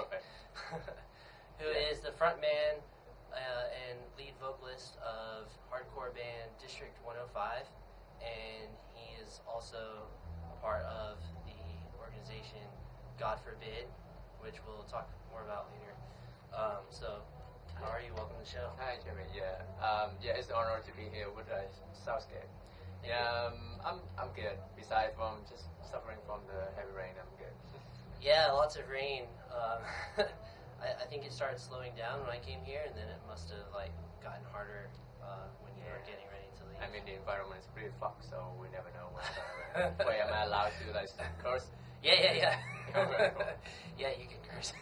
Perfect. Who is the frontman and lead vocalist of hardcore band District 105, and he is also a part of the organization God Forbid, which we'll talk more about later. So, how are you? Welcome to the show. Hi, Jimmy. Yeah, it's an honor to be here with Soundscape. I'm good. Besides from just suffering from the heavy rain, I'm good. Yeah, lots of rain. I think it started slowing down when I came here, and then it must have gotten harder when you were getting ready to leave. I mean, the environment is pretty fucked, so we never know when it's gonna rain. Wait, am I allowed to curse? Yeah. Yeah, you can curse.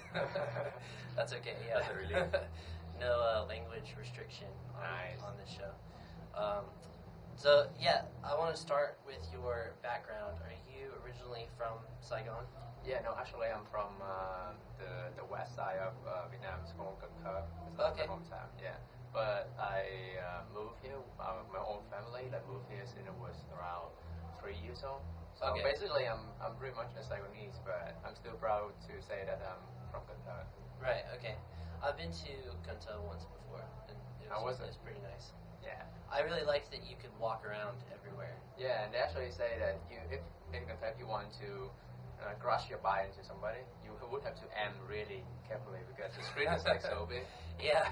That's okay. Yeah, that's a relief. No language restriction Nice. on this show. So yeah, I want to start with your background. Are you originally from Saigon? Yeah, no, actually I'm from the west side of Vietnam. It's called Khoa. It's not my hometown. Yeah, but I moved here. My own family that moved here since I was around 3 years old. So basically, I'm pretty much a Saigonese, but I'm still proud to say that I'm from Khoa. Right. Okay. I've been to Khoa once before, and it was pretty nice. Yeah. I really liked that you could walk around everywhere. Yeah, and they actually say that if in Khoa you want to crush your bike into somebody, you would have to aim really carefully because the street is so big. Yeah.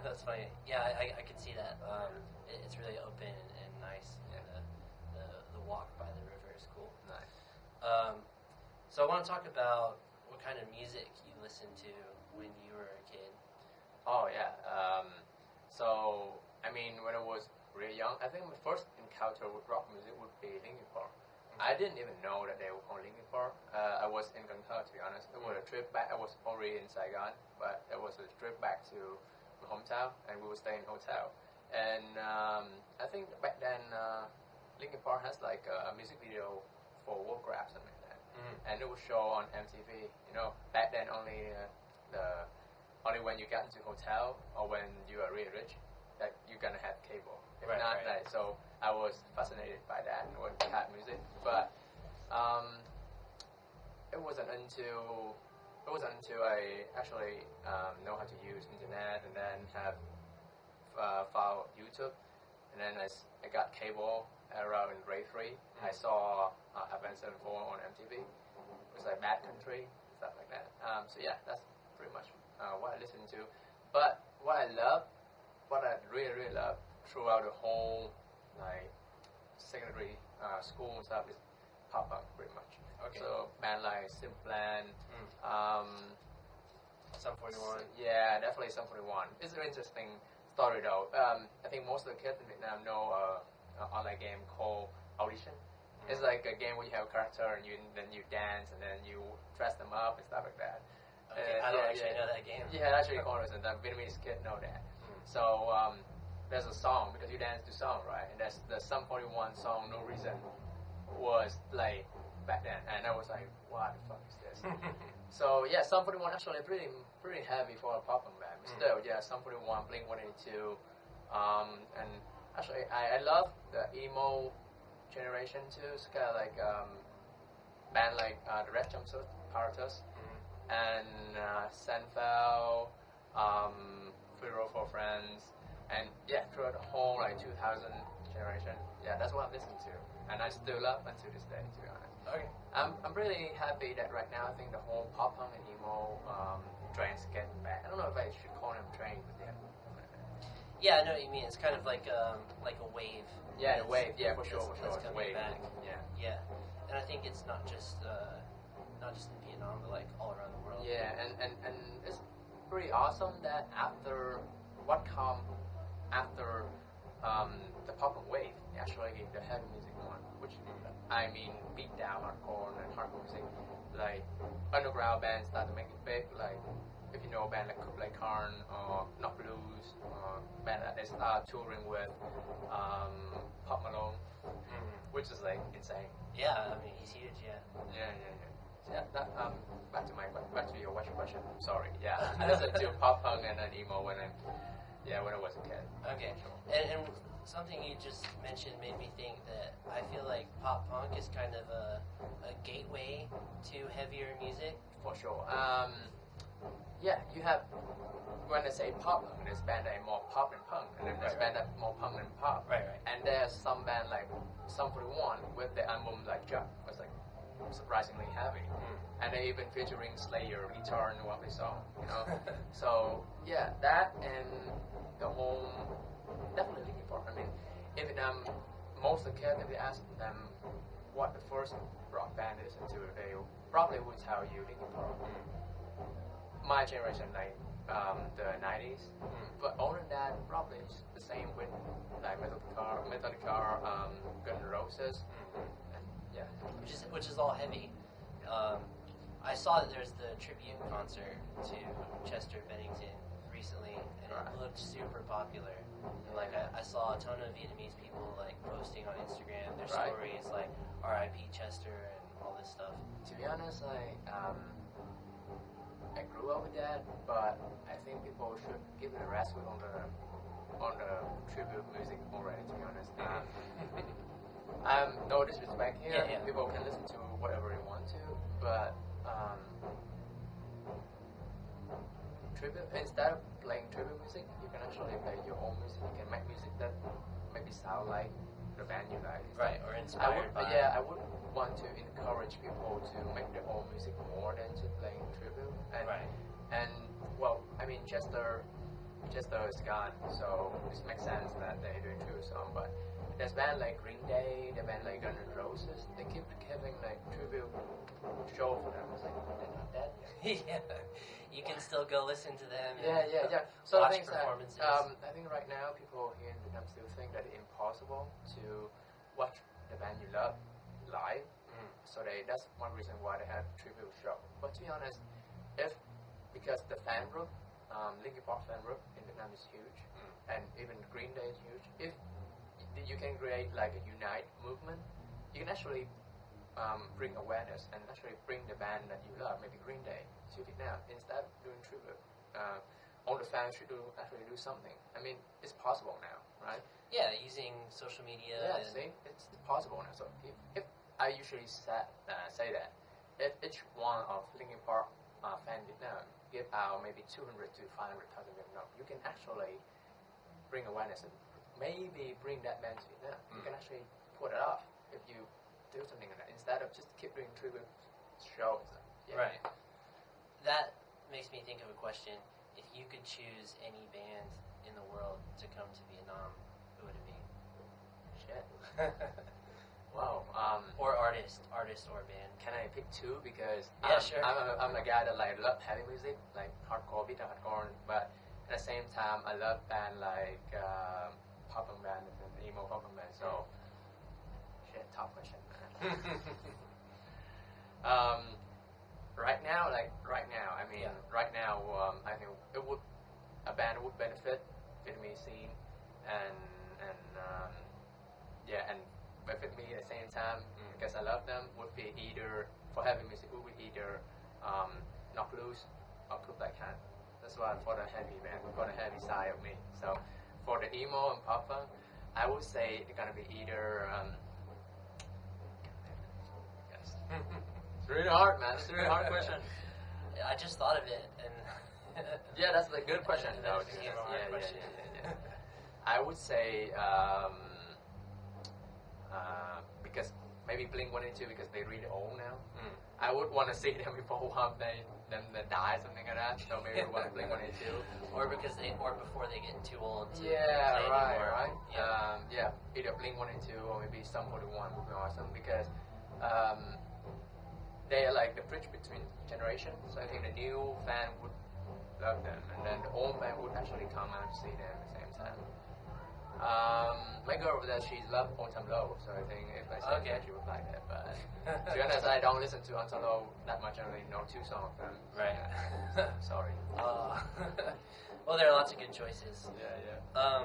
That's funny. Yeah, I can see that. It's really open and nice. Yeah. The walk by the river is cool. Nice. So I want to talk about what kind of music you listened to when you were a kid. Oh yeah. So I mean, when I was really young, I think my first encounter with rock music would be Linkin Park. I didn't even know that they were called Linkin Park. I was in Khoa, to be honest. It was a trip back. I was already in Saigon, but it was a trip back to my hometown, and we would stay in a hotel. And I think back then, Linkin Park has like a music video for World Grab, something like that. And it was show on MTV. You know, back then only when you got into hotel or when you are really rich, that you're gonna have cable. If not, right. So I was fascinated by that and with that music. But it wasn't until I actually know how to use internet and then have found YouTube, and then I got cable around in grade 3. I saw Advanced 74 on MTV. It was like Bad Country, stuff like that. So yeah, that's pretty much what I listened to. But what I really love throughout the whole secondary school and stuff is pop punk, pretty much. Okay. So band like Simplan, Sum 41. Yeah, definitely Sum 41. It's an interesting story though. I think most of the kids in Vietnam know an online game called Audition. It's like a game where you have a character and then you dance and then you dress them up and stuff like that. Okay, I don't actually know that game. Yeah, actually, Congress and the Vietnamese kid know that. So there's a song because you dance to song, right? And that's the Sum 41 song. No Reason was played back then, and I was like, what the fuck is this? So yeah, Sum 41 actually pretty heavy for a pop punk band. But still, yeah, Sum 41, Blink 182, and actually I love the emo generation too. It's kind of like band like the Red Jumpsuit Apparatus and Seinfeld, Free Roll for Friends, and yeah, throughout the whole 2000 generation. Yeah, that's what I'm listening to, and I still love until this day, to be honest. Okay. I'm really happy that right now I think the whole pop punk and emo trends getting back. I don't know if I should call them trends, but yeah. Yeah, I know what you mean. It's kind of like a wave. Yeah, the wave. Yeah, for sure. It's coming wave. back. Yeah. And I think it's not just in Vietnam, but all around the world. Yeah, and it's pretty awesome that after what come after the pop punk wave, actually the heavy music one, which I mean beat down hardcore and hardcore music, like underground bands start to make it big, like if you know a band like Kublai Khan or Knock Blues, band that they start touring with Pop Malone, which is insane. Yeah, I mean he's huge. Yeah. Yeah, back to your question. Sorry. Yeah, I listened to pop punk and then emo when I was a kid. Okay. And something you just mentioned made me think that I feel like pop punk is kind of a gateway to heavier music. for sure. Yeah, you have, when I say pop punk, there's band that are more pop and punk, and then there's band that are more punk and pop. Right. And there's some band like Sum 41 with the album like Chuck was like surprisingly heavy. And they even featuring Slayer guitar in one of the song, you know. So yeah, that and the whole definitely Linkin Park. I mean, in Vietnam, most of the kids, if they ask them what the first rock band is into, they probably would tell you Linkin Park. My generation, like the 90s, but other than that, probably it's the same with like Metallica, Guns N' Roses, and yeah, which is all heavy. I saw that there's the tribute concert to Chester Bennington recently, and it looked super popular. And like I saw a ton of Vietnamese people like posting on Instagram their stories like R.I.P. Chester and all this stuff. To be honest, I grew up with that, but I think people should give it a rest on the tribute music already. To be honest, no disrespect here. Yeah. People can listen to whatever they want to, but tribute, instead of playing tribute music, you can actually play your own music. You can make music that maybe sound like the band you like. Right, or inspired by. Yeah, I would want to encourage people to make their own music more than just playing tribute. And well, I mean, Chester is gone, so it makes sense that they're doing tribute song. But there's band like Green Day, the band like Guns N' Roses, they keep having like tribute show for them. It's like they're not dead yet. Yeah, you can still go listen to them. Yeah. So watch I think performances. I think right now people here in Vietnam still think that it's impossible to watch the band you love live. So that's one reason why they have tribute show. But to be honest, because the fan group, Linkin Park fan group in Vietnam is huge, and even Green Day is huge. If you can create like a unite movement, you can actually bring awareness and actually bring the band that you love, maybe Green Day, to Vietnam instead of doing tribute. All the fans should actually do something. I mean, it's possible now, right? Yeah, using social media. Yeah, see, it's possible now. So if I usually say that if each one of Linkin Park fan Vietnam give out maybe 200 to 500,000 Vietnam, you can actually bring awareness and maybe bring that band to Vietnam. You can actually put it off if you do something like that instead of just keep doing tribute shows. Yeah. Right. That makes me think of a question. If you could choose any band in the world to come to Vietnam, who would it be? Shit. Wow. Or artist or band. Can I pick two? Because sure. I'm a guy that like love heavy music, like hardcore, beat hardcore, but at the same time I love band like pop punk band and emo pop punk band. So shit, tough question. Right now, I mean, right now, I think a band would benefit Vietnamese scene and benefit me at the same time because I love them. Would be either for heavy music, would be either Knock Loose or Club Black Hand. That's why for the heavy band, for the heavy side of me. So for the emo and pop punk, I would say it's gonna be either. It's really hard, man. It's a really hard question. I just thought of it, and yeah, that's a good question. No, yeah. I would say because maybe Blink-182 because they're really old now. I would want to see them before they die, something like that. So maybe we want to Blink-182, or before they get too old. To yeah, play right, anymore. right. Either Blink-182 or maybe Sum 41 would be awesome because they are like the bridge between generations. So I think the new fan would love them, and then the old fan would actually come out to see them at the same time. My girl over there, she loves Autumn Low, so I think if I say that, she would like that. But to be honest, I don't listen to Autumn Low that much. I only know 2 songs of them. Right. Sorry. Well, there are lots of good choices. Yeah.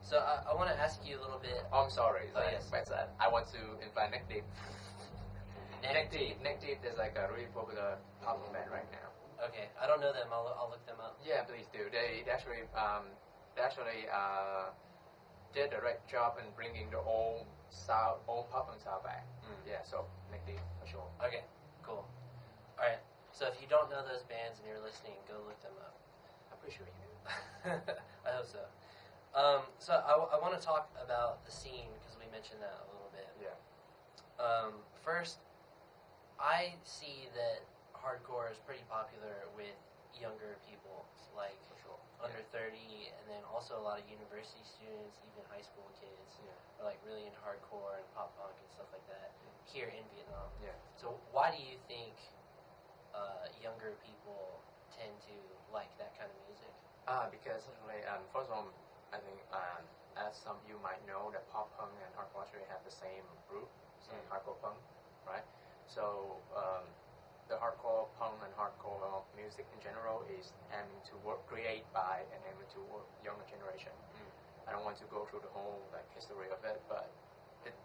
So I want to ask you a little bit. Oh, I'm sorry. Yes. I want to invite Neck Deep. Neck Deep is like a really popular pop band right now. Okay, I don't know them. I'll look them up. Yeah, please do. They actually did a great job in bringing the old pop punk sound back. Yeah, so Neck Deep for sure. Okay, cool. All right. So if you don't know those bands and you're listening, go look them up. I'm pretty sure you do. I hope so. So I want to talk about the scene because we mentioned that a little bit. Yeah. First, I see that hardcore is pretty popular with younger people, like For sure. under 30, and then also a lot of university students, even high school kids, are like really into hardcore and pop punk and stuff like that here in Vietnam. Yeah. So why do you think younger people tend to like that kind of music? Because actually, first of all, I think as some of you might know, that pop punk and hardcore actually have the same root, same hardcore punk, right? So the hardcore punk and hardcore music in general is aiming to create by and aiming to younger generation. I don't want to go through the whole like history of it, but it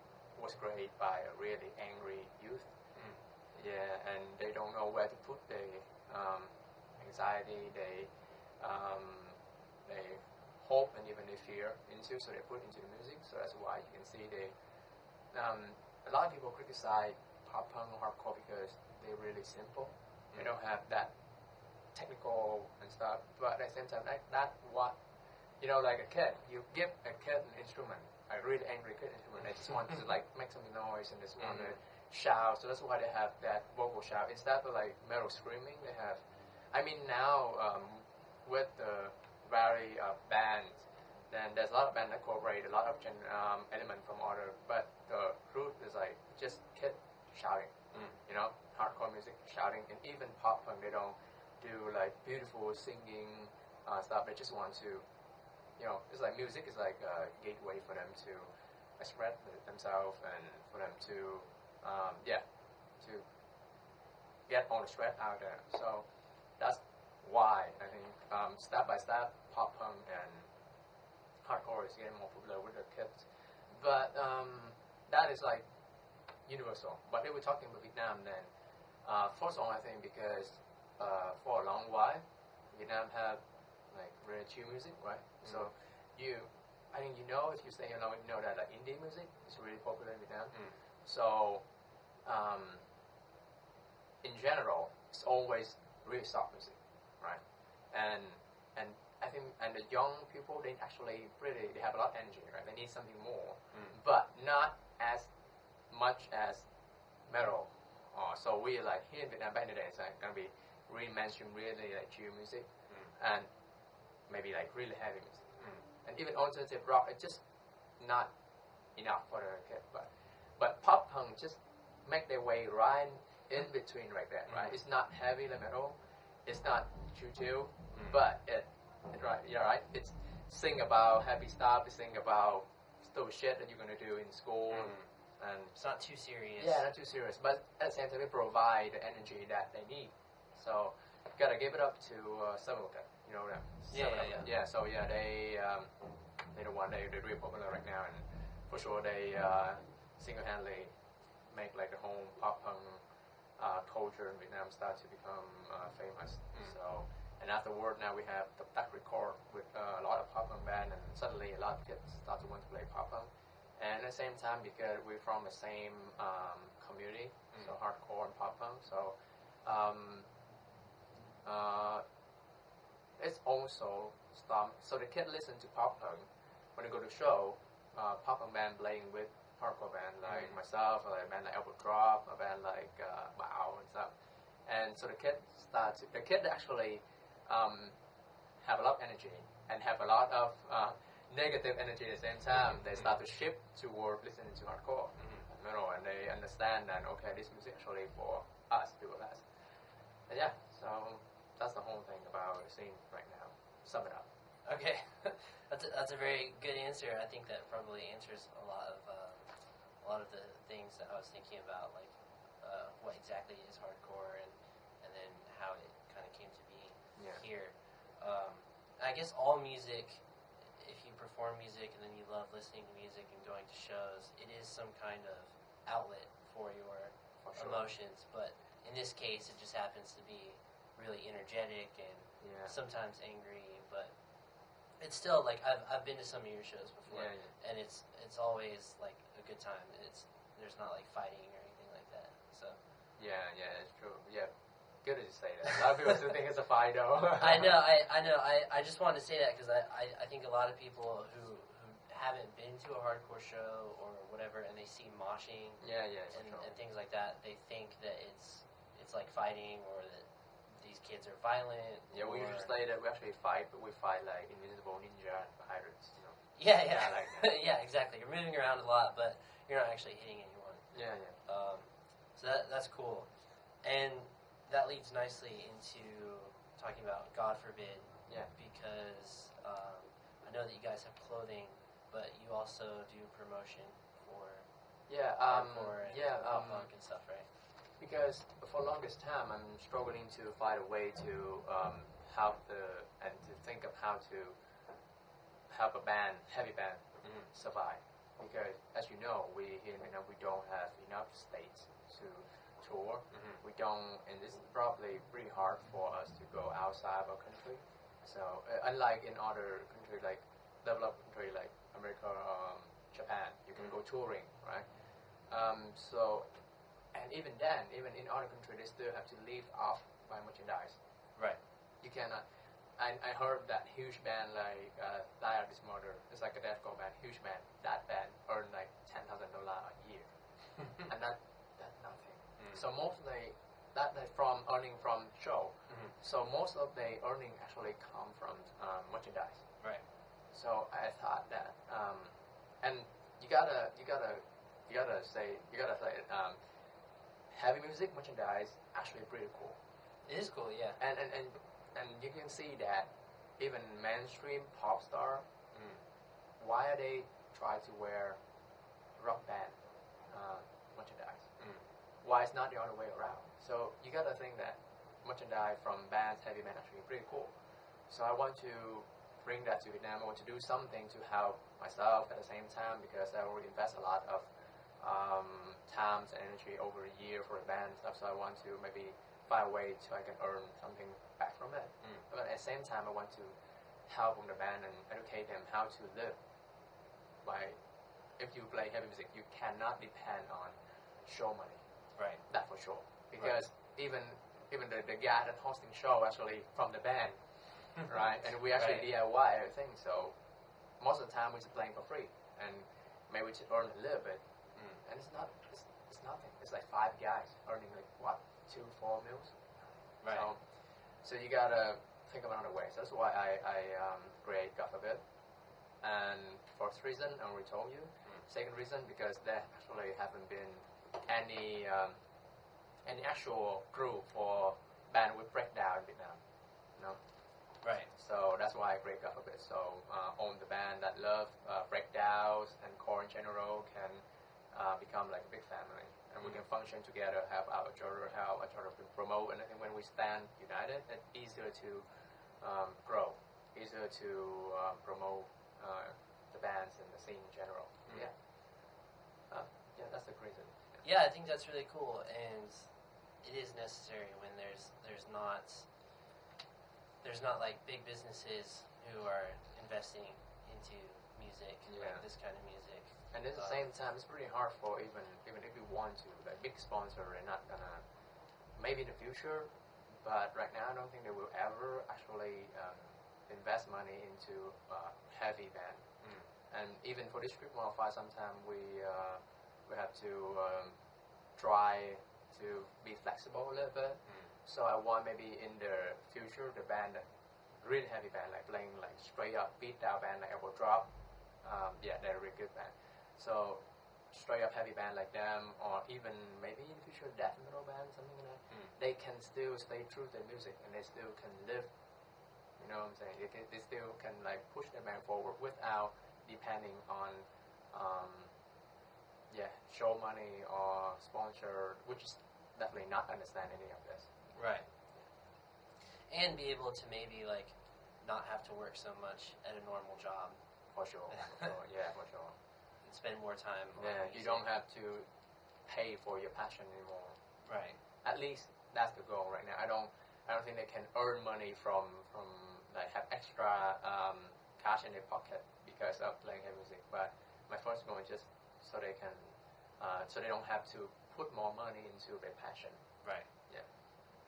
was created by a really angry youth. Yeah, and they don't know where to put the anxiety, they hope and even they fear into, so they put into the music. So that's why you can see a lot of people criticize pop punk or hardcore because they're really simple. They don't have that technical and stuff, but at the same time, that's what, like a kid, you give a kid an instrument, a really angry kid instrument, they just want to like make some noise and just want to shout. So that's why they have that vocal shout instead of like metal screaming. They have, I mean, now with the very bands, then there's a lot of bands that incorporate a lot of element from other, but the root is like just kid shouting, hardcore music shouting, and even pop punk, they don't do like beautiful singing stuff. They just want to, it's like music is like a gateway for them to express themselves and for them to, to get all the stress out there. So that's why I think step by step, pop punk and hardcore is getting more popular with the kids. But that is like universal. But if we're talking about Vietnam, then first of all, I think because for a long while, Vietnam have like really chill music, right? So I think if you stay along, you know that like indie music is really popular in Vietnam. So in general, it's always really soft music, right? And I think the young people, they actually they have a lot of energy, right? They need something more, but not as much as metal. So we like here in Vietnam back in the day, it's like gonna be really mainstream, really like chill music, and maybe like really heavy music, and even alternative rock. It's just not enough for the kid, but pop punk just make their way right in between right there, right? It's not heavy like metal, it's not chill, but right. It's sing about happy stuff. It's sing about stupid shit that you're gonna do in school, and It's not too serious. yeah, not too serious. But at the same time, they provide the energy that they need. So gotta give it up to Saigon. You know them? Yeah. So they're the one they're really popular right now, and for sure they single-handedly make like the whole pop punk culture in Vietnam start to become famous. So. And afterward, now we have the back record with a lot of pop punk band, and suddenly a lot of kids start to want to play pop punk. And at the same time, because we're from the same community, so hardcore and pop punk, so it's also so the kid listen to pop punk when they go to show pop punk band playing with hardcore band like myself, or like a band like Elbow Drop, a band like Wow and stuff. And so the kid actually have a lot of energy and have a lot of negative energy at the same time. They start to shift toward listening to hardcore metal, and they understand that this music actually for us, people like us. And yeah, so that's the whole thing about the scene right now. Sum it up. Okay, that's a very good answer. I think that probably answers a lot of the things that I was thinking about, like what exactly is hardcore and then how it kind of came to be here. I guess all music, if you perform music and then you love listening to music and going to shows, it is some kind of outlet for your emotions. But in this case, it just happens to be really energetic and sometimes angry. But it's still like I've been to some of your shows before, and it's always like a good time. There's not like fighting or anything like that. So yeah, it's true. Yeah, good that you say that. A lot of people still think it's a fight, though. I know. I just wanted to say that because I think a lot of people who haven't been to a hardcore show or whatever, and they see moshing, and things like that, they think that it's like fighting, or that these kids are violent. Yeah, we usually say that we actually fight, but we fight like invisible ninja and pirates. You know. Yeah, like that. Yeah, exactly. You're moving around a lot, but you're not actually hitting anyone. Yeah. So that's cool, and that leads nicely into talking about God Forbid. Yeah. Because I know that you guys have clothing, but you also do promotion for hardcore and pop punk and stuff, right? Because for the longest time, I'm struggling to find a way to help and to think of how to help a heavy band, survive. Because as you know, we here in Vietnam, we don't have enough states to tour. We don't, and this is probably pretty hard for us to go outside of our country. So unlike in other countries like developed countries like America, Japan, you can go touring, right? And even then, even in other countries, they still have to live off by merchandise. Right. You cannot. I heard that huge band like Dire Dismorder, it's like a deathcore band, huge band. That band earned like $10,000 a year, and that's nothing. So mostly that from earning from show. So most of the earning actually come from merchandise. Right. So I thought that, and you gotta say heavy music merchandise actually pretty cool. It is cool, yeah. And you can see that even mainstream pop star, why are they try to wear rock band merchandise? Why it's not the other way around? So you gotta think that merchandise from bands, heavy band, actually pretty cool. So I want to bring that to Vietnam. I want to do something to help myself at the same time, because I already invest a lot of time and energy over a year for the band and stuff. So I want to maybe find a way so I can earn something back from it. But at the same time, I want to help on the band and educate them how to live. Like, if you play heavy music, you cannot depend on show money. Right. That for sure. Because even the guy that hosting show actually from the band, right? And we actually DIY everything. So most of the time we're just playing for free, and maybe to earn a little bit. And it's nothing. It's like 5 guys earning like what, 2-4 meals. Right. So you gotta think of another way. So that's why I create God Forbid. And first reason I already told you. Second reason, because there actually haven't been any actual crew for band with breakdown in Vietnam. No. Right. So that's why I create God Forbid. So all the band that love breakdowns and core in general can become like a big family, and we can function together, help each other to promote. And I think when we stand united, it's easier to grow, easier to promote the bands and the scene in general. Yeah, that's the reason. Yeah, I think that's really cool, and it is necessary when there's not like big businesses who are investing into music, like this kind of music. And at the same time, it's pretty hard for even if you want to, like big sponsor, they're not gonna, maybe in the future, but right now I don't think they will ever actually invest money into heavy band. And even for District 105, sometimes we have to try to be flexible a little bit. So I want maybe in the future the band, really heavy band, like playing like straight up beat down band like Elbow Drop. They're a really good band. So straight up heavy band like them, or even maybe in the future death metal band, something like that, they can still stay true to their music and they still can live. You know what I'm saying? They still can like push their band forward without depending on show money or sponsor, which is definitely not understand any of this. Right. And be able to maybe like not have to work so much at a normal job. For sure. For sure. And spend more time. You don't have to pay for your passion anymore. Right. At least that's the goal right now. I don't think they can earn money from like have extra cash in their pocket because of playing heavy music. But my first goal is just so they can so they don't have to put more money into their passion. Right. Yeah.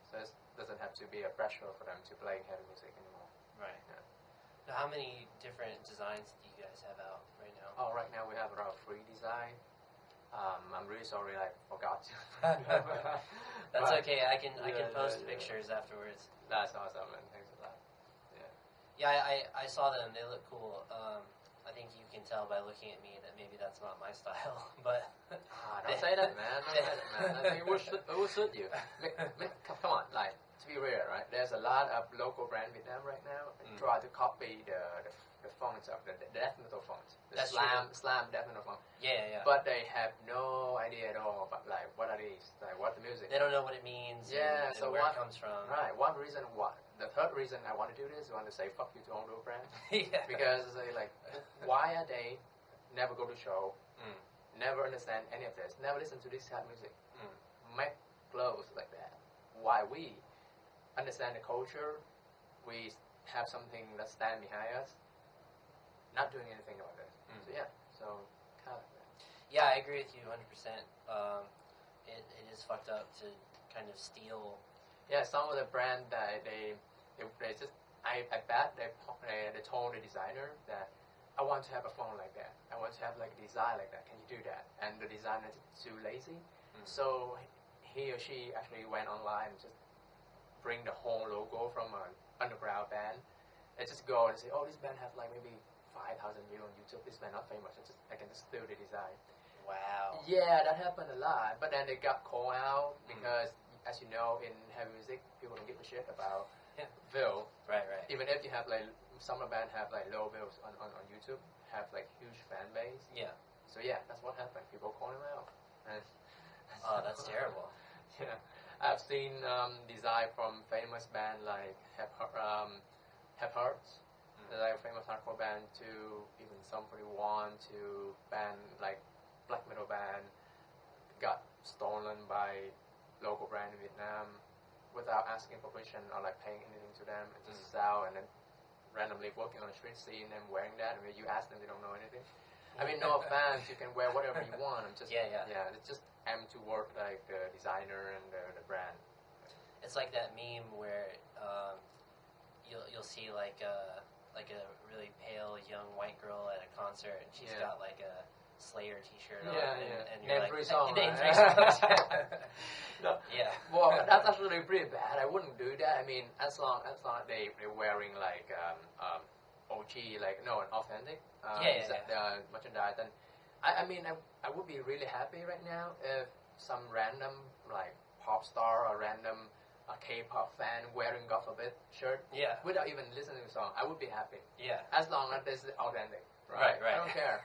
So doesn't have to be a pressure for them to play heavy music anymore. Right. Yeah. So how many different designs do you guys have out right now? Oh, right now we have around 3 design. I'm really sorry I forgot to. That's okay. I can post pictures afterwards. That's awesome, man. Thanks a lot. Yeah, I saw them. They look cool. I think you can tell by looking at me that maybe that's not my style, but don't say that, man. Don't say that, man. I think it will suit you. Come on, like, to be real, right? There's a lot of local brand Vietnam right now and try to copy the fonts of the death metal fonts, the slam death metal font. Yeah. But they have no idea at all about like what are these, like what the music. They don't know what it means. Yeah, and so where it comes from. Right. The third reason I want to do this is I want to say fuck you to all those brands. Yeah. Because like, why are they never go to show, never understand any of this, never listen to this kind of music, make clothes like that? Why we understand the culture, we have something that stand behind us, not doing anything about this. So kind of like that. Yeah, I agree with you 100%. It is fucked up to kind of steal. Yeah, some of the brand that they just I bet they told the designer that I want to have a phone like that. I want to have like a design like that. Can you do that? And the designer is too lazy, so he or she actually went online and just bring the whole logo from an underground band. They just go and say, oh, this band have like maybe 5,000 views on YouTube. This band not famous. I can just steal the design. Wow. Yeah, that happened a lot. But then they got called out because, as you know, in heavy music, people don't give a shit about view. Right. Even if you have like some band have like low views on YouTube, have like huge fan base. Yeah. So yeah, that's what happened. People call them out. And oh, that's terrible. Yeah. I've seen design from famous band like Have Hearts, like famous hardcore band, to even Sum 41, to band like black metal band got stolen by local brand in Vietnam without asking permission or like paying anything to them, and just sell, and then randomly working on the street, seeing them wearing that, and when you ask them, they don't know anything. I mean, no offense, you can wear whatever you want. I'm just it's just aim to work like the designer and the brand. It's like that meme where you'll see like a really pale young white girl at a concert, and she's got like a Slayer T-shirt on, and you're name like, 3 songs. Name 3 songs. No. Yeah. Well, that's actually pretty bad. I wouldn't do that. I mean, as long as they're wearing like OG, like an authentic merchandise, then I mean I would be really happy right now if some random like pop star or random K-pop fan wearing God forbid shirt without even listening to the song. I would be happy. Yeah. As long as this is authentic. Right. I don't care.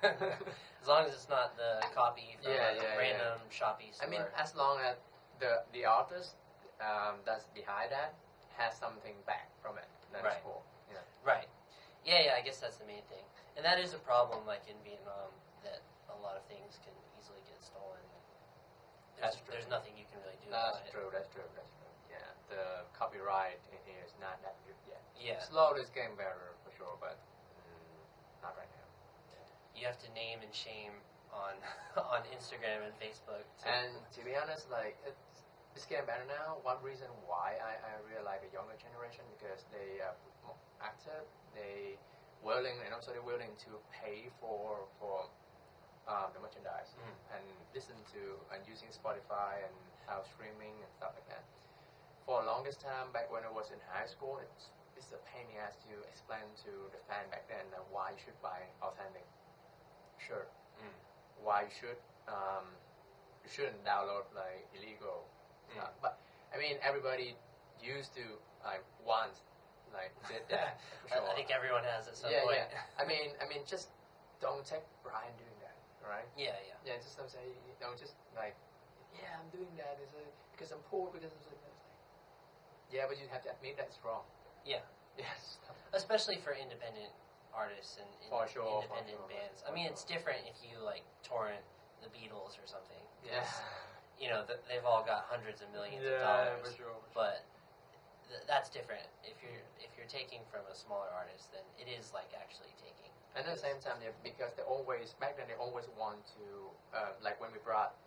As long as it's not the copy from a random Shopee store. I mean, as long as the artist that's behind that has something back from it, that's cool. Yeah. Right. Yeah, I guess that's the main thing. And that is a problem, like in Vietnam, that a lot of things can easily get stolen. There's nothing you can really do about it. That's true. Yeah, the copyright in here is not that good yet. Yeah. Slowly it's getting better for sure, but not right now. You have to name and shame on Instagram and Facebook. And to be honest, like it's getting better now. One reason why I really like the younger generation, because they are more active, they willing, and also they're willing to pay for the merchandise and listen to and using Spotify and house streaming and stuff like that. For the longest time back when I was in high school, it's a pain in the ass to explain to the fan back then that why you should buy authentic shirt. Why you shouldn't download like illegal stuff. But I mean, everybody used to like once like did that. For sure. I think everyone has at some point. Yeah. I mean, just don't take Brian doing that, right? Yeah. Yeah, just don't say, just like, I'm doing that because I'm poor, because I'm like, yeah, but you have to admit that's wrong. Yeah. Yes. Especially for independent artists and independent bands. I mean, it's different if you like torrent the Beatles or something. Yeah. They've all got hundreds of millions of dollars. For sure. But that's different. If you're taking from a smaller artist, then it is like actually taking. And at the same time, because they always back then they always want to like when we brought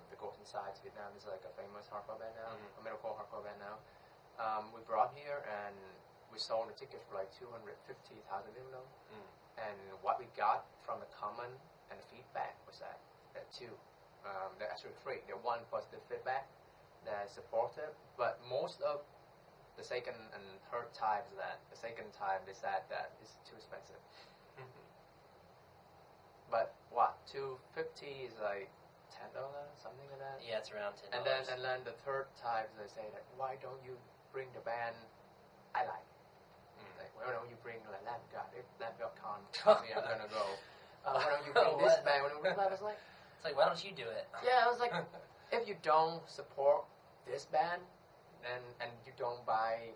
the Ghost Inside to Vietnam, is like a famous hardcore band now, a metalcore hardcore band now. we brought here and we sold the ticket for like 250,000 euro. And what we got from the comment and the feedback was that two, they're actually three. The one positive feedback that supported, but most of the second and third times the second time they said that it's too expensive. But what, 250 is like $10, something like that. Yeah, it's around $10. And then the third time they say that why don't you bring the band I like? Like, why don't you bring like Lamb God? If Lamb God can't, I'm gonna go. Why don't you bring this band? I was like, it's like, why don't you do it? Yeah, I was like, if you don't support this band, and you don't buy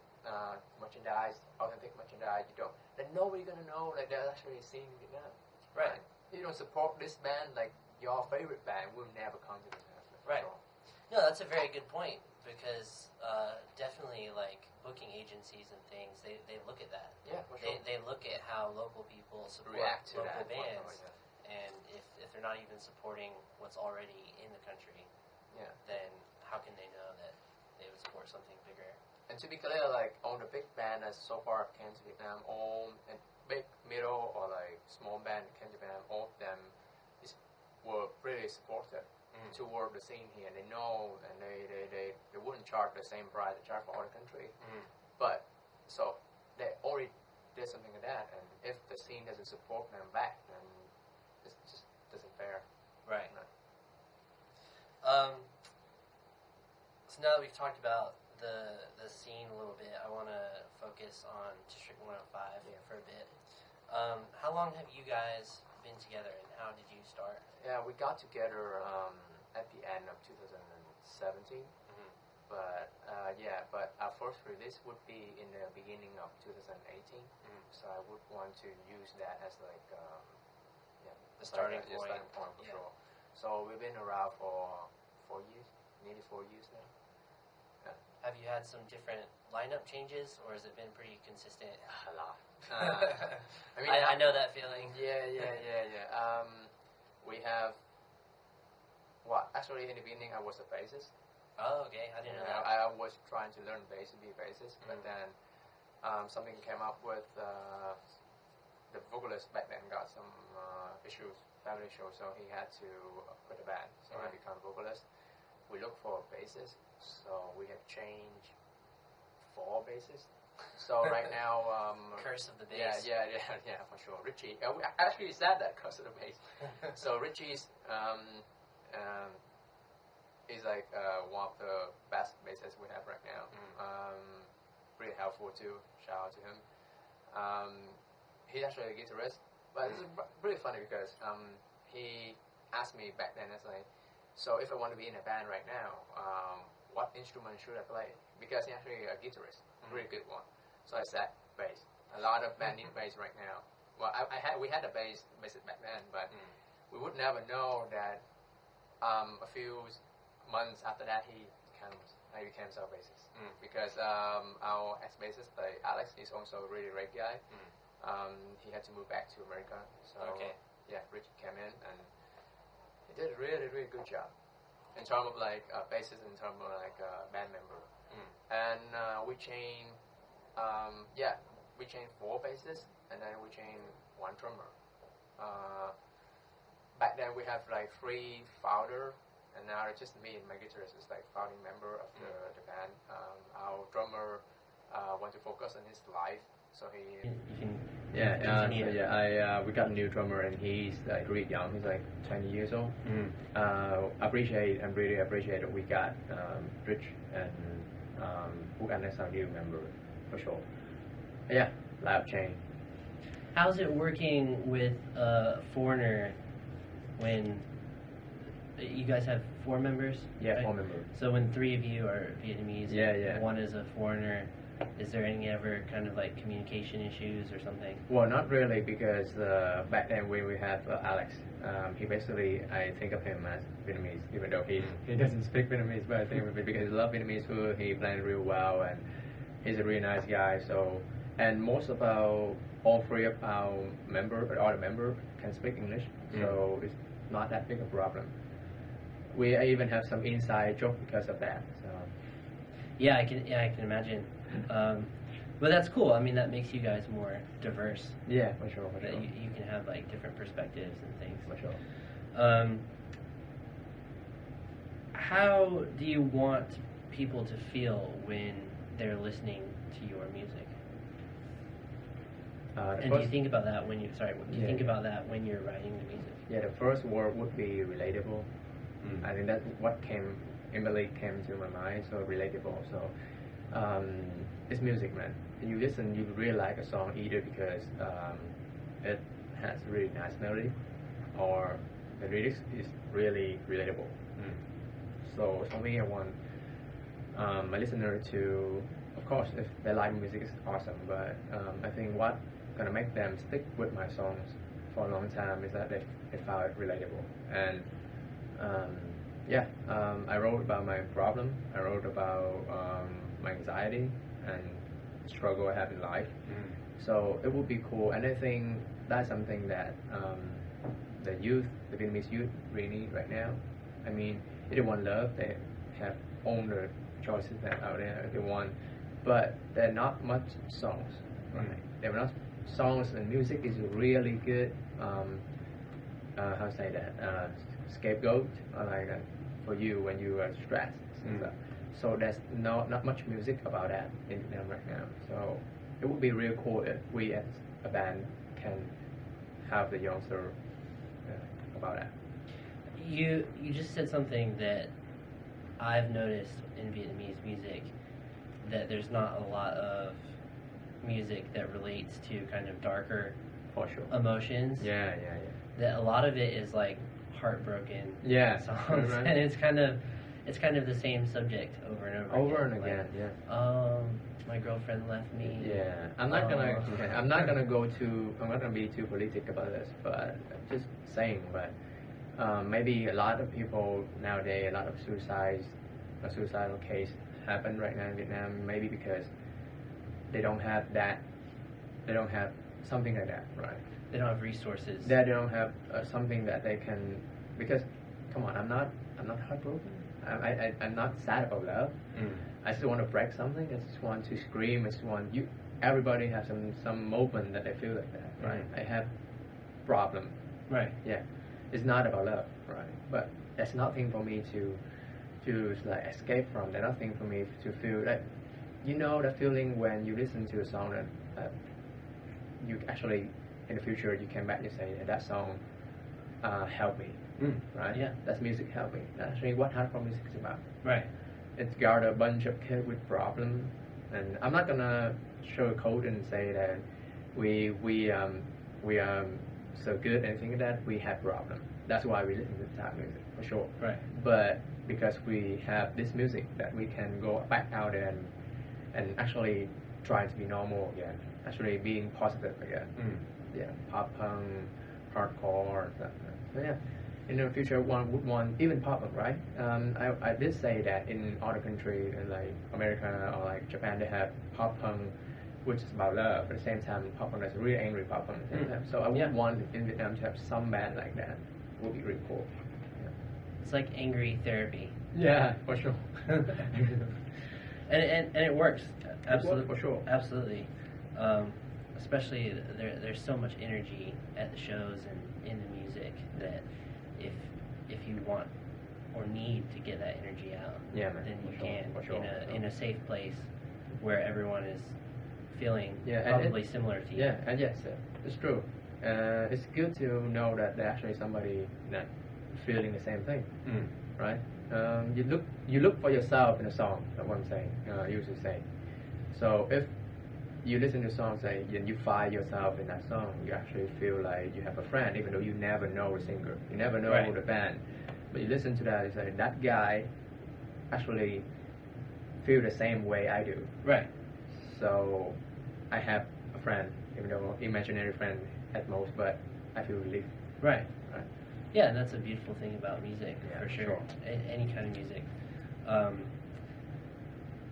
merchandise, authentic merchandise, then nobody gonna know like they're actually seeing Vietnam. Right. If you don't support this band, like your favorite band will never come to Vietnam. Right. Sure. No, that's a very good point because definitely like booking agencies and things, they look at that. Yeah, for sure. They look at how local people support React to local that. bands, and if they're not even supporting what's already in the country, then how can they know that they would support something bigger? And to be clear, like all the big bands that so far came to Vietnam, all and big, middle, or like small band that came to Vietnam, all of them were really supportive toward the scene here. They know, and they wouldn't charge the same price they charge for other country. But so they already did something like that, and if the scene doesn't support them back, then it just doesn't fair. Right. No. So now that we've talked about the scene a little bit, I want to focus on District 105 for a bit. How long have you guys been together, and how did you start? Yeah, we got together at the end of 2017. But but our first release would be in the beginning of 2018. So I would want to use that as like the starting point. Starting point for sure. So we've been around for 4 years, nearly 4 years now. Have you had some different lineup changes, or has it been pretty consistent? A lot. I mean, I know that feeling. Yeah. We have. Actually, in the beginning, I was a bassist. Oh, okay. I didn't know that. I was trying to learn bass and be a bassist, but then something came up with the vocalist back then got some issues, family issues, so he had to quit the band. So I became a vocalist. We looked for a bassist, so we have changed 4 bassists. So right now, Curse of the bass. Yeah, for sure. Richie, we actually said that curse of the bass. So Richie's is like one of the best bassists we have right now. Pretty helpful too. Shout out to him. He's actually a guitarist, but it's really funny because he asked me back then, it's like, so if I want to be in a band right now, what instrument should I play? Because he's actually a guitarist, really good one. So I said bass. A lot of band need bass right now. Well, we had a bassist back then, but we would never know that a few months after that he became our bassist. Because our ex-bassist, Alex, is also a really great guy. He had to move back to America, so Richie came in and he did a really, really good job in terms of like bassist, in terms of like band member. And we changed 4 bassists, and then we changed 1 drummer. Back then we have like 3 founder, and now it's just me and my guitarist is like founding member of the band. Our drummer want to focus on his life, so he. We got a new drummer, and he's like really young. He's like 20 years old. I really appreciate that we got Rich and who got next our new member for sure. Yeah, loud change. How's it working with a foreigner when you guys have 4 members? Yeah, right? 4 members. So when 3 of you are Vietnamese, and 1 is a foreigner, is there any ever kind of like communication issues or something? Well, not really, because back then when we have Alex, he basically, I think of him as Vietnamese, even though he doesn't speak Vietnamese, but I think of it because he loves Vietnamese food, he plays real well, and he's a really nice guy. So, and most of all 3 of our other members can speak English, so it's not that big a problem. We even have some inside joke because of that. So. Yeah, I can imagine. But that's cool. I mean, that makes you guys more diverse. Yeah, for sure. That you can have like different perspectives and things. For sure. How do you want people to feel when they're listening to your music? And do you think about that when you think about that when you're writing the music? Yeah, the first word would be relatable. I think that's what immediately came to my mind. So relatable. So it's music, man. And you listen, you really like a song either because it has really nice melody, or the lyrics is really relatable. So for me, I want my listener to, of course, if they like music, it's awesome. But I think what gonna make them stick with my songs for a long time is that they found it relatable. And I wrote about my problem. I wrote about my anxiety and struggle I have in life. So it would be cool, and I think that's something that the Vietnamese youth really need right now. I mean, if they want love, they have all the choices that out there they want, but there are not much songs. Right? There are not songs, and music is really good. How to say that? Scapegoat, or like for you when you are stressed. So there's not much music about that in Vietnam right now. So it would be really cool if we as a band can have the youngster about that. You just said something that I've noticed in Vietnamese music, that there's not a lot of music that relates to kind of darker emotions. Yeah. That a lot of it is like heartbroken songs, right. and it's kind of the same subject over and over again. My girlfriend left me. Yeah, I'm not gonna be too politic about this, but just saying. But maybe a lot of people nowadays, a lot of suicidal case happen right now in Vietnam. Maybe because they don't have something like that, right? They don't have resources. They don't have something that they can. Because, come on, I'm not heartbroken. I'm not sad about love. I just want to break something. I just want to scream. I just want you. Everybody has some moment that they feel like that, right? I have problem. Right. Yeah. It's not about love, right? But that's nothing for me to like escape from. There's nothing for me to feel like, you know, that feeling when you listen to a song that you actually in the future you came back and say that song helped me, right? Yeah. That's music helped me. That's actually what hardcore music is about. Right. It's got a bunch of kids with problems, and I'm not gonna sugarcoat and say that we are so good and anything like that. We have problems. That's why we listen to that music for sure. Right. But because we have this music that we can go back out there and actually try to be normal again. Actually being positive again. Yeah, pop punk, hardcore, stuff. So yeah. In the future, one would want even pop punk, right? I did say that in other countries, in like America or like Japan, they have pop punk, which is about love. At the same time, pop punk is really angry pop punk. At the same time. So I would want in Vietnam to have some band like that. Would be really cool. Yeah. It's like angry therapy. Yeah, for sure. and it works. Absolutely, for sure. Absolutely. Especially there's so much energy at the shows and in the music that if you want or need to get that energy out, then you can in a safe place where everyone is feeling probably similar to you. Yeah, and yes, it's true. It's good to know that there's actually somebody that feeling the same thing, right? You look for yourself in a song. That's what I'm saying. Usually say. So if you listen to songs and you find yourself in that song, you actually feel like you have a friend, even though you never know the singer, you never know the band, but you listen to that, you say that guy actually feel the same way I do. Right. So I have a friend, even though imaginary friend at most, but I feel relief. Right. Yeah, and that's a beautiful thing about music, for sure. Any kind of music.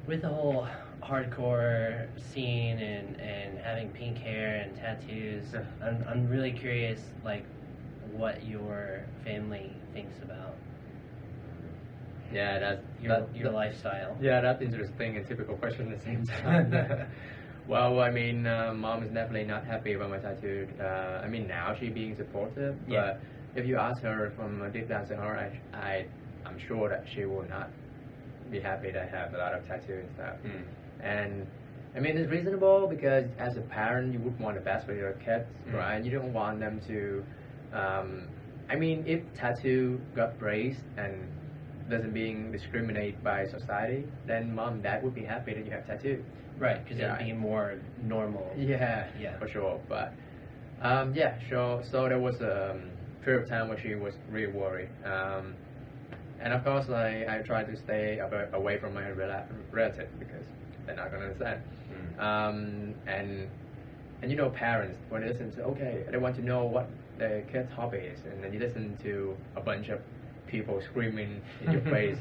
With the whole hardcore scene and having pink hair and tattoos, I'm really curious, like, what your family thinks about Yeah, that's your lifestyle. Yeah, that's interesting and typical question at the same time. Well, I mean, mom is definitely not happy about my tattoo. I mean, now she's being supportive, but if you ask her from deep down to her, I'm sure that she will not be happy to have a lot of tattoos and stuff. And I mean, it's reasonable because as a parent, you would want the best for your kids, right? You don't want them to. I mean, if tattoo got praised and doesn't being discriminated by society, then mom and dad would be happy that you have tattoo. Right, because it'd be more normal. Yeah, for sure. But yeah, so there was a period of time where she was really worried. And of course, I tried to stay away from my relatives because they're not gonna understand. And you know, parents when they listen to they want to know what their kid's hobby is, and then you listen to a bunch of people screaming in your face.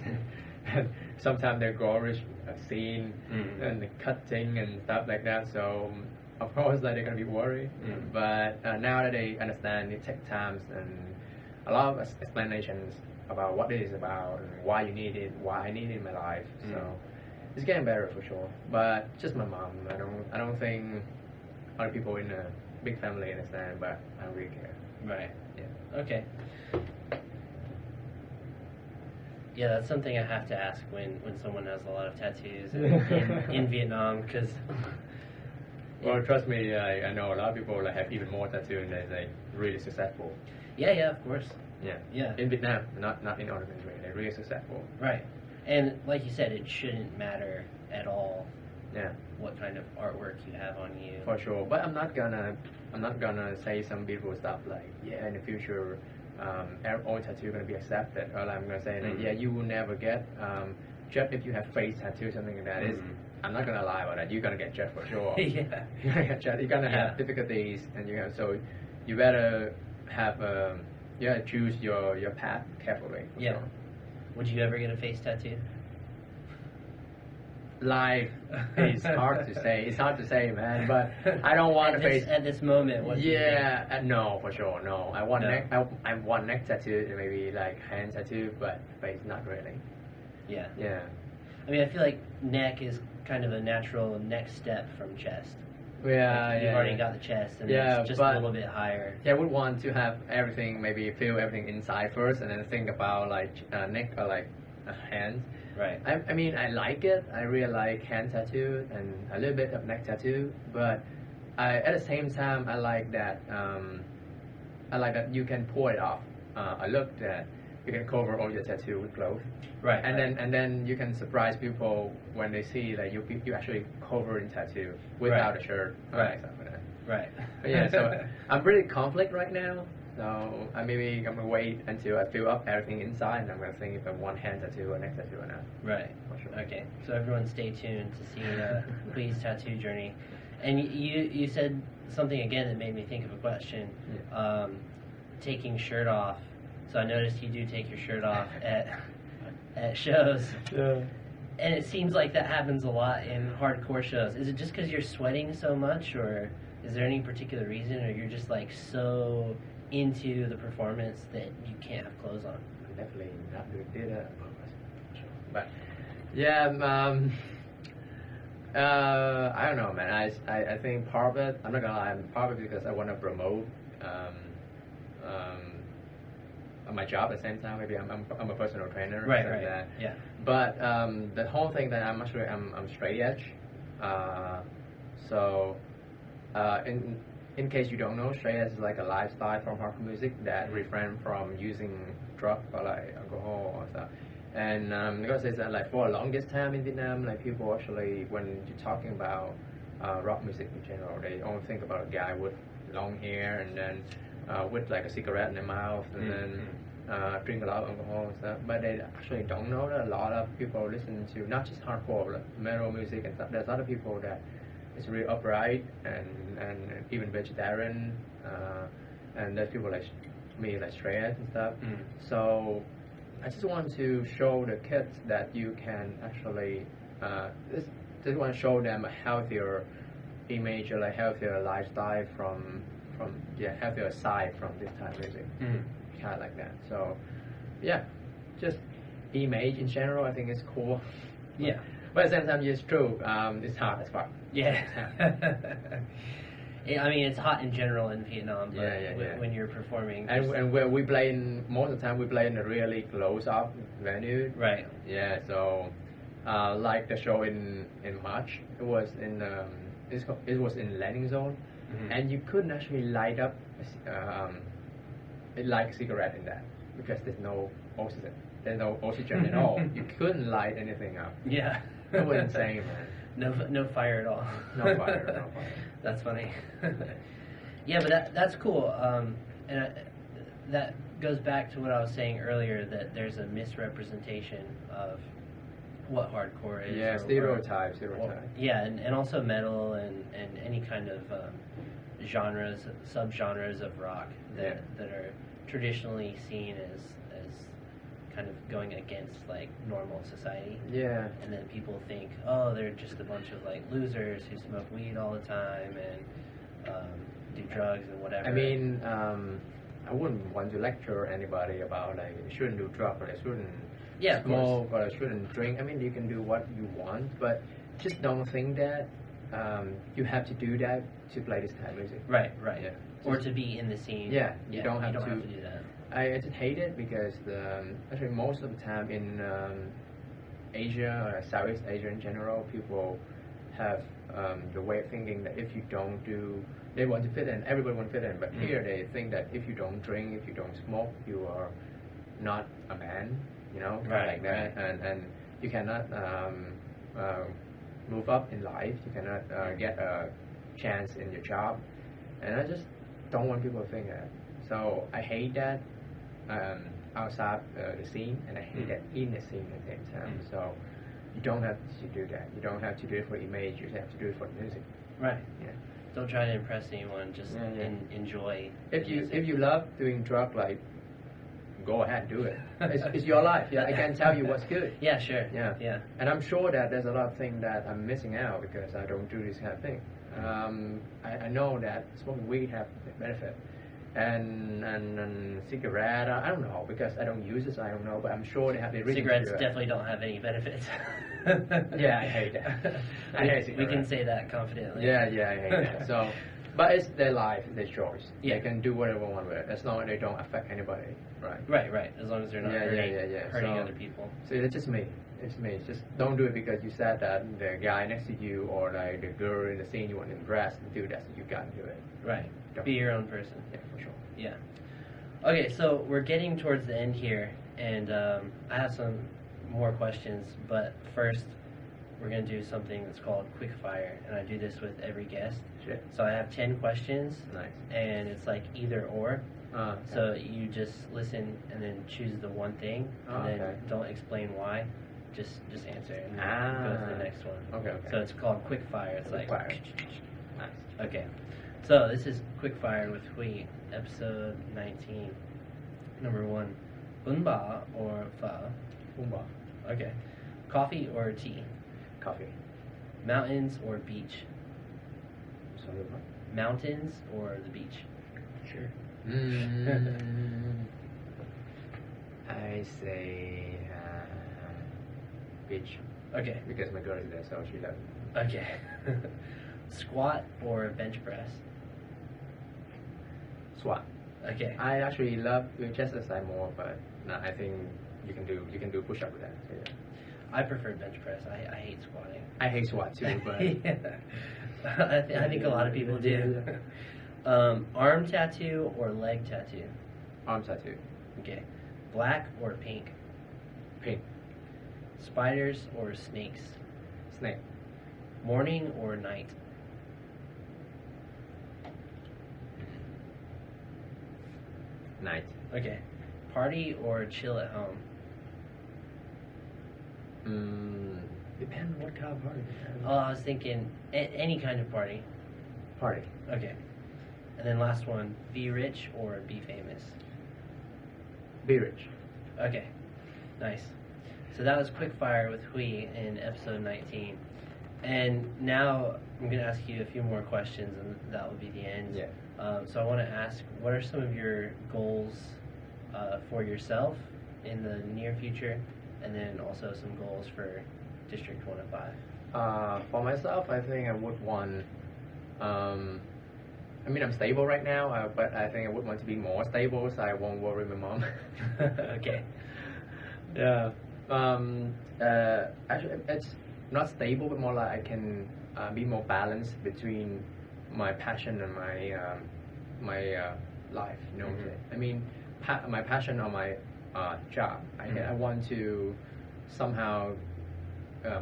And sometimes they're gory scene and the cutting and stuff like that. So of course, they're gonna be worried. But now that they understand, it takes time and a lot of explanations about what it is about and why you need it, why I need it in my life. So it's getting better for sure. But just my mom. I don't think other people in a big family understand, but I don't really care. Right. Yeah. Okay. Yeah, that's something I have to ask when someone has a lot of tattoos in Vietnam, because. Well, trust me, I know a lot of people that have even more tattoos and they're really successful. Yeah, of course. Yeah. In Vietnam, not in other countries. They're really successful. Right. And like you said, it shouldn't matter at all. Yeah. What kind of artwork you have on you. For sure, but I'm not gonna say some beautiful stuff like in the future, all tattoo gonna be accepted, or I'm gonna say that you will never get judged if you have face tattoo, something like that. I'm not gonna lie about that. You're gonna get judged for sure. You're gonna get judged. You're gonna have difficulties, and so you better have choose your path carefully. Yeah. Sure. Would you ever get a face tattoo? Life is hard to say. It's hard to say, man. But I don't want to face at this moment. What no, for sure, no. I want neck tattoo, and maybe like hand tattoo, but face not really. Yeah. Yeah. I mean, I feel like neck is kind of a natural next step from chest. Yeah, you've already got the chest, and it's just a little bit higher. Yeah, I would want to have everything, maybe feel everything inside first, and then think about like neck or like hands. Right. I mean, I like it. I really like hand tattoo and a little bit of neck tattoo, but at the same time, I like that. I like that you can pull it off. I look that you can cover all your tattoo with clothes. Right. And then you can surprise people when they see that you actually cover in tattoo without a shirt. Right. Stuff like that. Right. But yeah. So I'm pretty conflict right now. So I'm gonna wait until I fill up everything inside, and I'm gonna think if I want hand tattoo or neck tattoo or not. Right. For sure. Okay. So everyone, stay tuned to see Hui's tattoo journey. And you said something again that made me think of a question. Yeah. Taking shirt off. So I noticed you do take your shirt off at shows. Yeah. And it seems like that happens a lot in hardcore shows. Is it just because you're sweating so much, or is there any particular reason, or you're just like so into the performance that you can't have clothes on? I'm definitely not doing theater on purpose. Sure. But yeah, I don't know, man. I think part of it, I'm not gonna lie, part of it because I want to promote my job at the same time. Maybe I'm a personal trainer. Right. That. Yeah. But the whole thing that I'm straight edge. So in case you don't know, straight edge is like a lifestyle from hardcore music that refrain from using drugs or like alcohol or stuff. And because it's that like for the longest time in Vietnam, like people actually, when you're talking about rock music in general, they only think about a guy with long hair and then with like a cigarette in their mouth and then drink a lot of alcohol and stuff. But they actually don't know that a lot of people listen to not just hardcore, like metal music and stuff. There's other people that is really upright and even vegetarian, and there's people like me, like straight edge and stuff. So I just want to show the kids that you can actually just want to show them a healthier image or like healthier lifestyle from healthier side from this type of music. Kind of like that. So yeah, just image in general, I think it's cool. Yeah. But at the same time, it's true. It's hard as fuck. Yeah. I mean, it's hot in general in Vietnam, but when you're performing, and when we play in, most of the time we play in a really close-up venue. Right. Yeah. So, like the show in March, it was in it was in landing zone, and you couldn't actually light up like a cigarette in that because there's no oxygen. There's no oxygen at all. You couldn't light anything up. Yeah. It was insane, man. No fire at all. No fire. That's funny. Yeah, but that's cool. That goes back to what I was saying earlier, that there's a misrepresentation of what hardcore is. Yeah, stereotypes. Yeah, and also metal and any kind of genres, subgenres of rock that are traditionally seen as kind of going against like normal society. Yeah. And then people think, oh, they're just a bunch of like losers who smoke weed all the time and do drugs and whatever. I mean, I wouldn't want to lecture anybody about like you shouldn't do drugs or they shouldn't smoke or they shouldn't drink. I mean, you can do what you want, but just don't think that you have to do that to play this kind of music. Right. Yeah. Or to be in the scene. Yeah, you don't have to do that. I just hate it because actually most of the time in Asia or Southeast Asia in general, people have the way of thinking that if you don't do, they want to fit in, everybody wants to fit in, but here they think that if you don't drink, if you don't smoke, you are not a man, you know, like that, and you cannot move up in life, you cannot get a chance in your job, and I just don't want people to think that. So I hate that outside the scene, and I hate that in the scene at the same time. So you don't have to do that. You don't have to do it for image. You have to do it for the music. Right. Yeah. Don't try to impress anyone. Just enjoy. If you love doing drug, like, go ahead, do it. It's your life. Yeah, I can tell you what's good. Yeah, sure. Yeah. And I'm sure that there's a lot of things that I'm missing out because I don't do this kind of thing. I know that smoking weed have benefit. And cigarette, I don't know because I don't use it, so I don't know. But I'm sure they have the reason. Cigarettes definitely don't have any benefits. Yeah, I hate that. I hate cigarettes. We can say that confidently. Yeah, I hate that. So, but it's their life, their choice. Yeah. They can do whatever they want with it as long as they don't affect anybody. Right. Right. As long as they're not hurting other people. So it's just me. It's me. It's just don't do it because you said that the guy next to you or like the girl in the scene you want to impress and do that. So you gotta do it. Right. Don't. Be your own person. Yeah, for sure. Yeah. Okay, so we're getting towards the end here, and I have some more questions, but first we're going to do something that's called quick fire, and I do this with every guest. Sure. So I have 10 questions. Nice. And it's like either or. Okay. So you just listen and then choose the one thing, and then don't explain why. Just answer and go to the next one. Okay. So it's called quick fire. It's quick like fire. Nice. Okay. So this is quick fire with Huy, episode 19. Number 1, bún bò or pho? Bún bò. Okay. Coffee or tea? Coffee. Mountains or beach? Sorry, what? Mountains or the beach? Sure. I say beach. Okay. Because my girl is there, so she loves it. Okay. Squat or bench press? Squat. Okay. I actually love doing chest exercise more, but no, I think you can do push up with that. So, yeah. I prefer bench press. I hate squatting. I hate squat too, but I think a lot of people do. Arm tattoo or leg tattoo? Arm tattoo. Okay. Black or pink? Pink. Spiders or snakes? Snake. Morning or night? Night. Okay. Party or chill at home? Depends on what kind of party. Oh, I was thinking any kind of party. Party. Okay. And then last one, be rich or be famous? Be rich. Okay. Nice. So that was quick fire with Huy in episode 19. And now I'm going to ask you a few more questions, and that will be the end. Yeah. So I want to ask, what are some of your goals for yourself in the near future, and then also some goals for District 105. For myself, I think I would want. I mean, I'm stable right now, but I think I would want to be more stable, so I won't worry my mom. Okay. Yeah. Actually, it's not stable, but more like I can be more balanced between my passion and my life. You know what I'm saying? I mean, my passion or my job. I want to somehow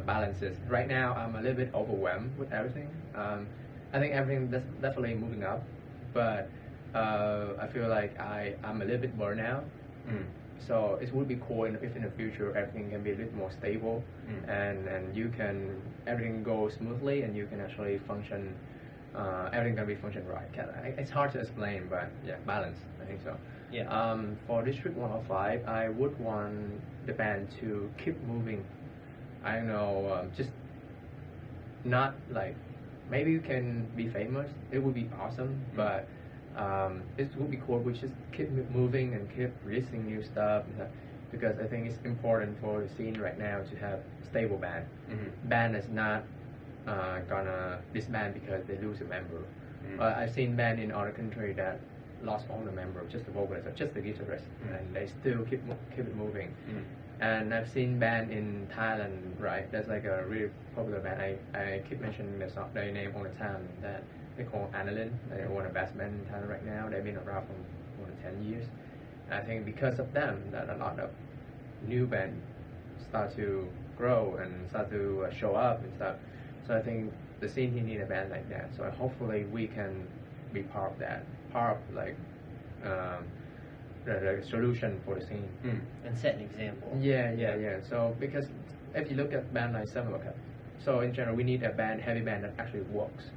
balance this. Right now, I'm a little bit overwhelmed with everything. I think everything that's definitely moving up, but I feel like I'm a little bit burned out. So it would be cool if in the future everything can be a little more stable, and everything goes smoothly, and you can actually function. Everything can be function right. It's hard to explain, but yeah, balance. I think so. Yeah. For District 105, I would want the band to keep moving. I don't know, just not like. Maybe you can be famous. It would be awesome, but it would be cool. We just keep moving and keep releasing new stuff, because I think it's important for the scene right now to have stable band. Band is not gonna disband because they lose a member. I've seen band in other country that lost all the member, just the vocalist or just the guitarist, and they still keep it moving. And I've seen band in Thailand, right? That's like a really popular band. I keep mentioning their name all the time. That they call Annalyn. They're one of the best bands in Thailand right now. They've been around for more than 10 years. And I think because of them, that a lot of new bands start to grow and start to show up and stuff. So I think the scene here need a band like that. So hopefully we can be part of that. Part of like. The solution for the scene. And set an example. Yeah. So because if you look at band like Seven Buckets, so in general we need a heavy band that actually works.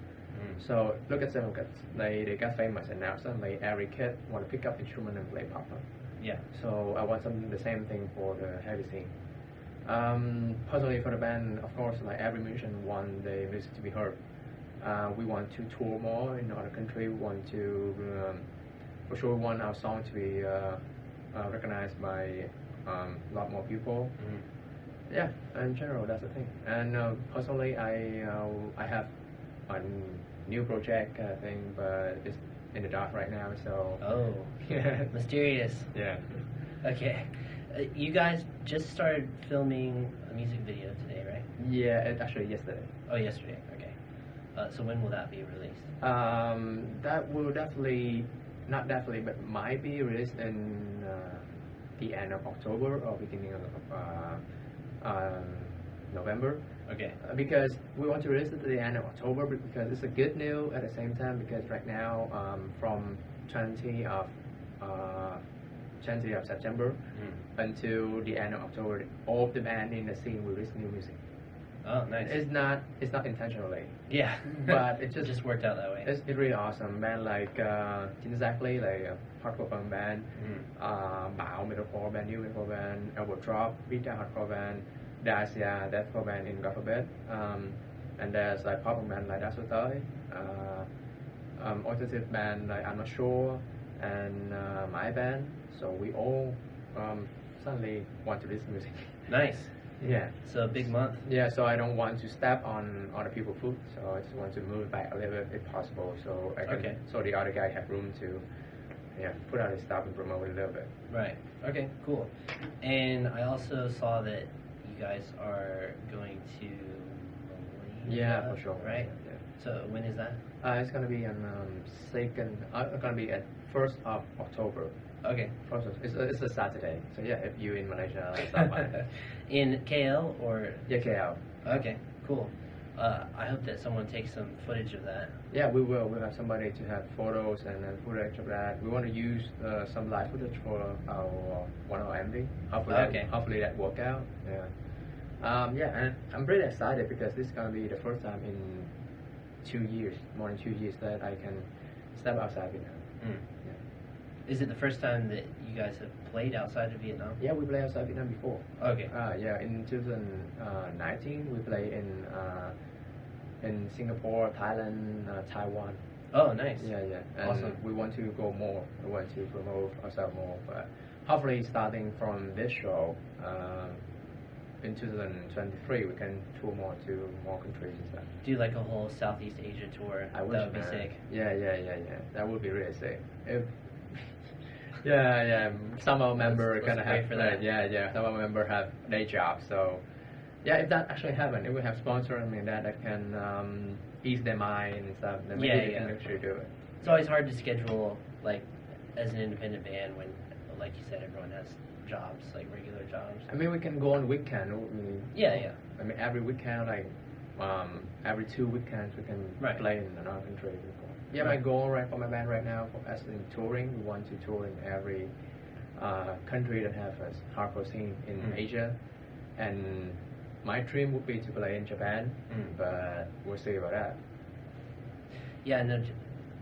So look at Seven Buckets, they got famous, and now suddenly every kid want to pick up instrument and play proper. Yeah. So I want the same thing for the heavy scene. Personally for the band, of course, like every musician want the music to be heard. We want to tour more in other country. We want to for sure want our song to be recognized by a lot more people. Yeah, in general, that's the thing. And personally, I have a new project thing, but it's in the dark right now. So yeah, mysterious. Yeah. Okay, you guys just started filming a music video today, right? Yeah, actually yesterday. Oh, yesterday. Okay. So when will that be released? That will definitely. Not definitely, but might be released in the end of October or beginning of November. Okay. Because we want to release it at the end of October, because it's a good news at the same time, because right now from 20 of September until the end of October, all of the band in the scene will release new music. Oh, nice. It's not intentionally. Yeah. But it just worked out that way. It's really awesome. Band like exactly like hardcore punk band, Bảo metalcore band, new metalcore band, Elbow Drop, Beta hardcore band, Dacia deathcore band in Gothenburg, and there's like pop punk band like That's What alternative band like I'm Not Sure, and my band. So we all suddenly want to listen to music. Nice. Yeah. So a big month. Yeah, so I don't want to step on other people's foot, so I just want to move back a little bit if possible, so I can, so the other guy have room to put out his stuff and promote it a little bit. Right. Okay, cool. And I also saw that you guys are going to Malaysia. Yeah, for sure. Right? Yeah. So when is that? It's gonna be on gonna be at 1st of October. Okay. It's a Saturday. So yeah, if you're in Malaysia, stop by. In KL or? Yeah, KL. Okay, cool. I hope that someone takes some footage of that. Yeah, we will. We'll have somebody to have photos and then footage of that. We want to use some live footage for one of our MV. Hopefully that work out. Yeah. Yeah, and I'm pretty excited because this is gonna be the first time in 2 years, more than 2 years, that I can step outside Vietnam. Yeah. Is it the first time that you guys have played outside of Vietnam? Yeah, we played outside Vietnam before. Okay. Yeah, in 2019 we played in Singapore, Thailand, Taiwan. Oh, nice. Yeah. And awesome. we want to go more. We want to promote ourselves more. But hopefully, starting from this show, in 2023 we can tour more to more countries and stuff. Do like a whole Southeast Asia tour. I wish, that would be man. sick. Yeah. That would be really sick. If yeah. Some of our members kind of pray have for that. Yeah. Some of our members have day jobs, so yeah. If that actually happens, if we have sponsors, I mean that can ease their mind and stuff, then maybe they can actually do it. It's always hard to schedule like as an independent band when, like you said, everyone has jobs, like regular jobs. I mean, we can go on weekend. Yeah. I mean, every weekend, like every 2 weekends, we can Right. play in another country. Yeah, Right. my goal for my band right now, as in touring, we want to tour in every country that has a hardcore scene in Asia, and my dream would be to play in Japan, but we'll see about that. Yeah, I know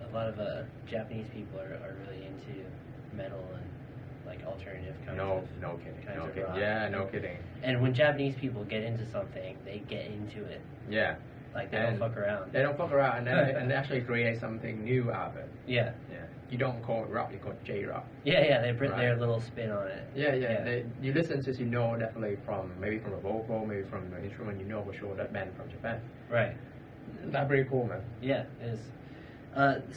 a lot of Japanese people are really into metal and like alternative kinds of No kidding. kinds No of kidding. rock. Yeah, no kidding. And when Japanese people get into something, they get into it. Yeah. Like they don't fuck around. They don't fuck around, and they actually create something new out of it. Yeah. You don't call it rock, you call it J-rock. Yeah. They put Right. their little spin on it. Yeah. You listen to, you know, definitely maybe from a vocal, maybe from the instrument, you know for sure that band from Japan. Right. That's pretty cool, man. Yeah, it is.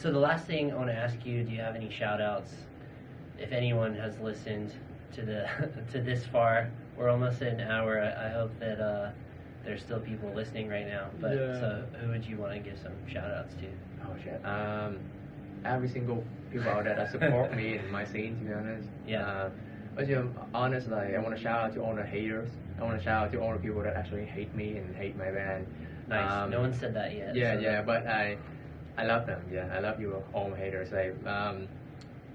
So the last thing I want to ask you, do you have any shout outs? If anyone has listened to to this far, we're almost at an hour. I hope that there's still people listening right now. But so who would you want to give some shout outs to? Oh shit. Every single people out there that support me in my scene, to be honest. Yeah. But honestly, I want to shout out to all the haters. I want to shout out to all the people that actually hate me and hate my band. Nice. No one said that yet. Yeah, but I love them. Yeah, I love you, all my haters. Like,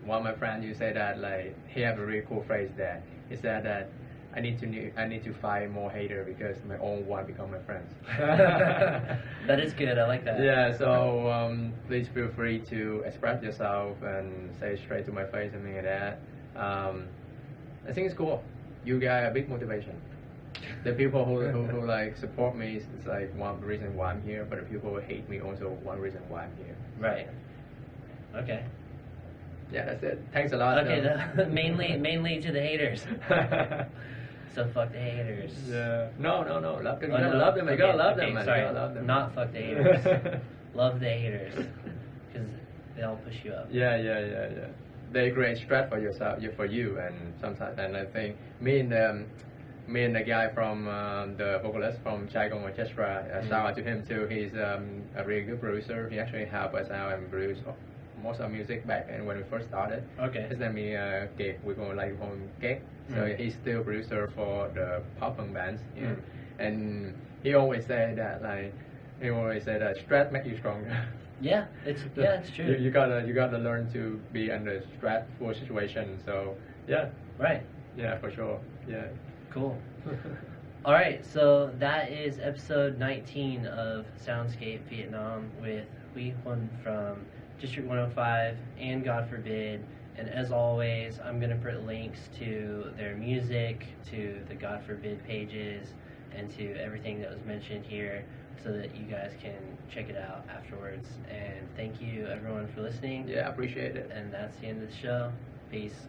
one of my friends, you say that like he have a really cool phrase there. He said that I need to find more haters because my own one become my friends. That is good. I like that. Yeah. So please feel free to express yourself and say straight to my face something like that. I think it's cool. You got a big motivation. The people who like support me is like one reason why I'm here, but the people who hate me also one reason why I'm here. Right. Okay. Yeah, that's it. Thanks a lot. Okay, mainly to the haters. So fuck the haters. Yeah. No. Love them. Oh, You gotta no. love them. You Okay, gotta love okay, them, man. Sorry, You gotta love them. not fuck the haters. Love the haters, because they'll push you up. Yeah. They create stress for yourself, for you, and sometimes, and I think me and the guy from the vocalist from Saigon Orchestra, shout out to him too. He's a really good producer. He actually helped us out and produced most of our music back when we first started. Okay. His name is Gig. We're going like on Gig. So he's still producer for the pop punk bands. Yeah. And he always say that stress makes you stronger. Yeah, it's true. You gotta learn to be under stressful situation. So yeah. Right. Yeah, for sure. Yeah. Cool. All right, so that is episode 19 of Soundscape Vietnam with Huy Huỳnh from District 105 and God Forbid. And as always, I'm going to put links to their music, to the God Forbid pages, and to everything that was mentioned here so that you guys can check it out afterwards. And thank you, everyone, for listening. Yeah, I appreciate it. And that's the end of the show. Peace.